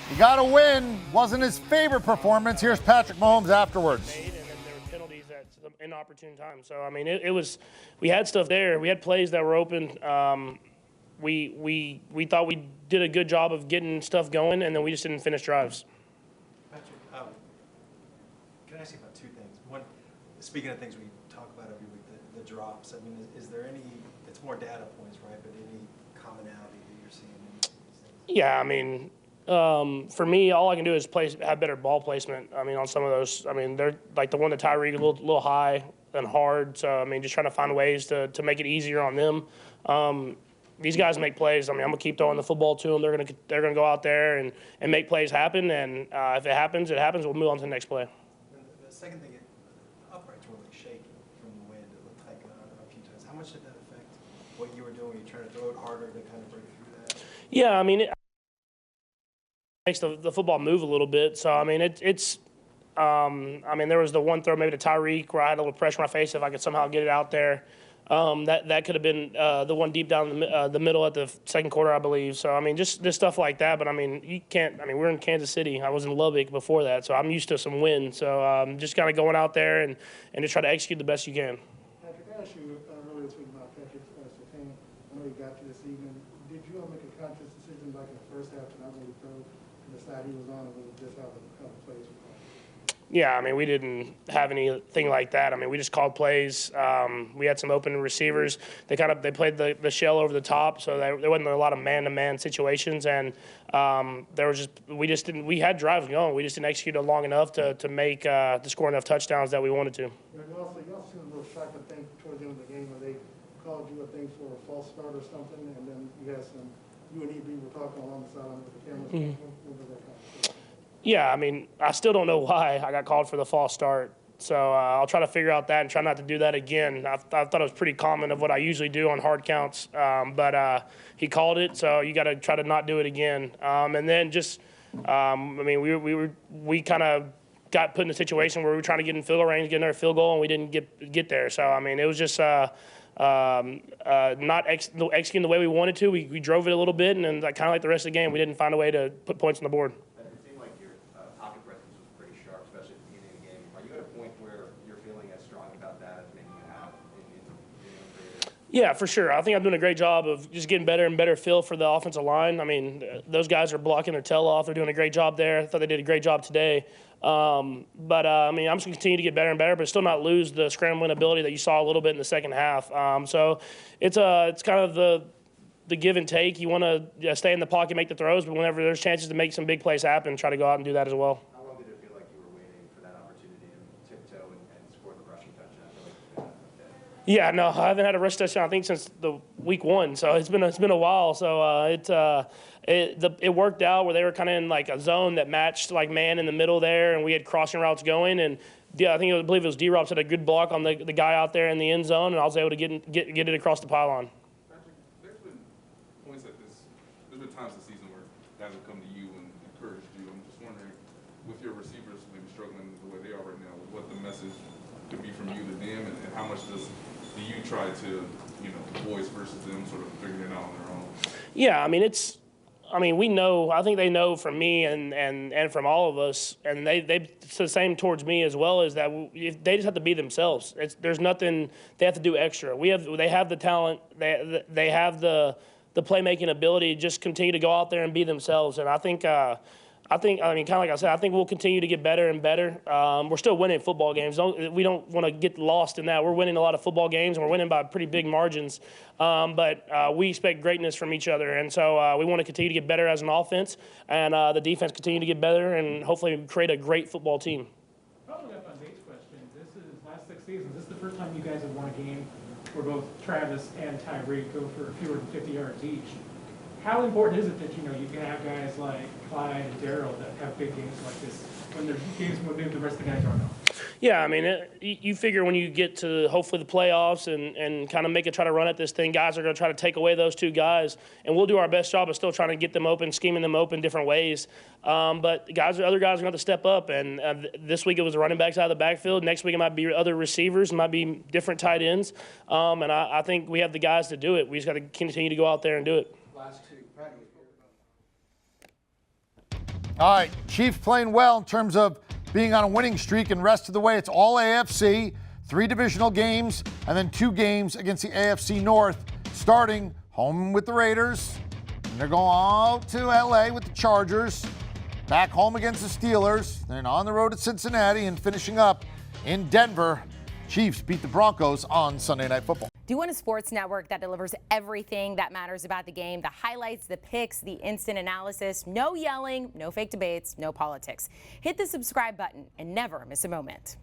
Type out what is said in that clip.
He got a win. Wasn't his favorite performance. Here's Patrick Mahomes afterwards. And then there were penalties at some inopportune times. So, I mean, it was – we had stuff there. We had plays that were open. We thought we did a good job of getting stuff going, and then we just didn't finish drives. Patrick, can I ask you about two things? One, speaking of things we talk about every week, the drops. I mean, is there any – it's more data points, right, but any commonality that you're seeing in these things? Yeah, I mean – for me, all I can do is have better ball placement. I mean, on some of those, I mean, they're like the one to Tyreek, a little high and hard. So, I mean, just trying to find ways to make it easier on them. These guys make plays. I mean, I'm gonna keep throwing the football to them. They're gonna go out there and make plays happen. And if it happens, it happens. We'll move on to the next play. And the second thing, the uprights were like shaky from the wind. It looked like a few times. How much did that affect what you were doing? You trying to throw it harder to kind of break through that? Yeah, I mean. Makes the football move a little bit. So, I mean, I mean, there was the one throw maybe to Tyreek where I had a little pressure on my face if I could somehow get it out there. That could have been the one deep down the middle at the second quarter, I believe. So, I mean, just stuff like that. But, I mean, you can't – I mean, we're in Kansas City. I was in Lubbock before that, so I'm used to some wind. So, just kind of going out there and just try to execute the best you can. Patrick, I asked you earlier this week about Patrick Surtain. I know you got to this evening. Did you make a conscious decision like in the first half to not really throw the side he was on, and was it just how the plays were called? Yeah, I mean, we didn't have anything like that. I mean, we just called plays. We had some open receivers. They played the shell over the top, so there wasn't a lot of man-to-man situations. And we had drives going. We just didn't execute it long enough to score enough touchdowns that we wanted to. You also seemed a little shocked, I think, towards the end of the game where they called you, I think, for a false start or something, and then you and EB were talking along the sideline with the cameras. What was that conversation? Yeah, I mean, I still don't know why I got called for the false start. So I'll try to figure out that and try not to do that again. I thought it was pretty common of what I usually do on hard counts. But he called it, so you got to try to not do it again. And then just, I mean, we kind of got put in a situation where we were trying to get in field goal range, get another field goal, and we didn't get there. So, I mean, it was just not executing the way we wanted to. We drove it a little bit, and then kind of like the rest of the game, we didn't find a way to put points on the board. It seemed like your pocket presence was pretty sharp, especially at the beginning of the game. Are you at a point where you're feeling as strong about that as maybe you have in Yeah, for sure. I think I'm doing a great job of just getting better and better feel for the offensive line. I mean, those guys are blocking their tail off. They're doing a great job there. I thought they did a great job today. I mean, I'm just going to continue to get better and better, but still not lose the scrambling ability that you saw a little bit in the second half. So it's kind of the give and take. You want to stay in the pocket, make the throws, but whenever there's chances to make some big plays happen, try to go out and do that as well. How long did it feel like you were waiting for that opportunity to tiptoe and score the rushing touchdown? Yeah, no, I haven't had a rush touchdown, I think, since the week one. So it's been a while. So it worked out where they were kind of in like a zone that matched like man in the middle there, and we had crossing routes going. And yeah, I believe it was D-Robs had a good block on the guy out there in the end zone, and I was able to get it across the pylon. Patrick, there's been points there's been times this season where guys have come to you and encouraged you. I'm just wondering, with your receivers maybe struggling the way they are right now, what the message could be from you to them, and how much do you try to, voice versus them sort of figuring it out on their own? Yeah, I mean, we know. I think they know from me and from all of us, and it's the same towards me as well. Is that they just have to be themselves. There's nothing they have to do extra. They have the talent. They have the playmaking ability. Just continue to go out there and be themselves. And I think kind of like I said, I think we'll continue to get better and better. We're still winning football games. We don't want to get lost in that. We're winning a lot of football games, and we're winning by pretty big margins. But we expect greatness from each other, and so we want to continue to get better as an offense, and the defense continue to get better, and hopefully create a great football team. Following up on Nate's question, this is last 6 seasons. This is the first time you guys have won a game where both Travis and Tyreek go for fewer than 50 yards each. How important is it that you can have guys like Clyde and Darryl that have big games like this when there's games when maybe the rest of the guys aren't on? Yeah, I mean, you figure when you get to hopefully the playoffs and kind of try to run at this thing, guys are going to try to take away those two guys, and we'll do our best job of still trying to get them open, scheming them open different ways. But other guys are going to have to step up, and this week it was the running backs out of the backfield. Next week it might be other receivers, it might be different tight ends, and I think we have the guys to do it. We just got to continue to go out there and do it. Last two. All right, Chiefs playing well in terms of being on a winning streak, and rest of the way, it's all AFC, 3 divisional games, and then 2 games against the AFC North, starting home with the Raiders, and they're going out to LA with the Chargers, back home against the Steelers, then on the road at Cincinnati, and finishing up in Denver. Chiefs beat the Broncos on Sunday Night Football. Do you want a sports network that delivers everything that matters about the game? The highlights, the picks, the instant analysis, no yelling, no fake debates, no politics. Hit the subscribe button and never miss a moment.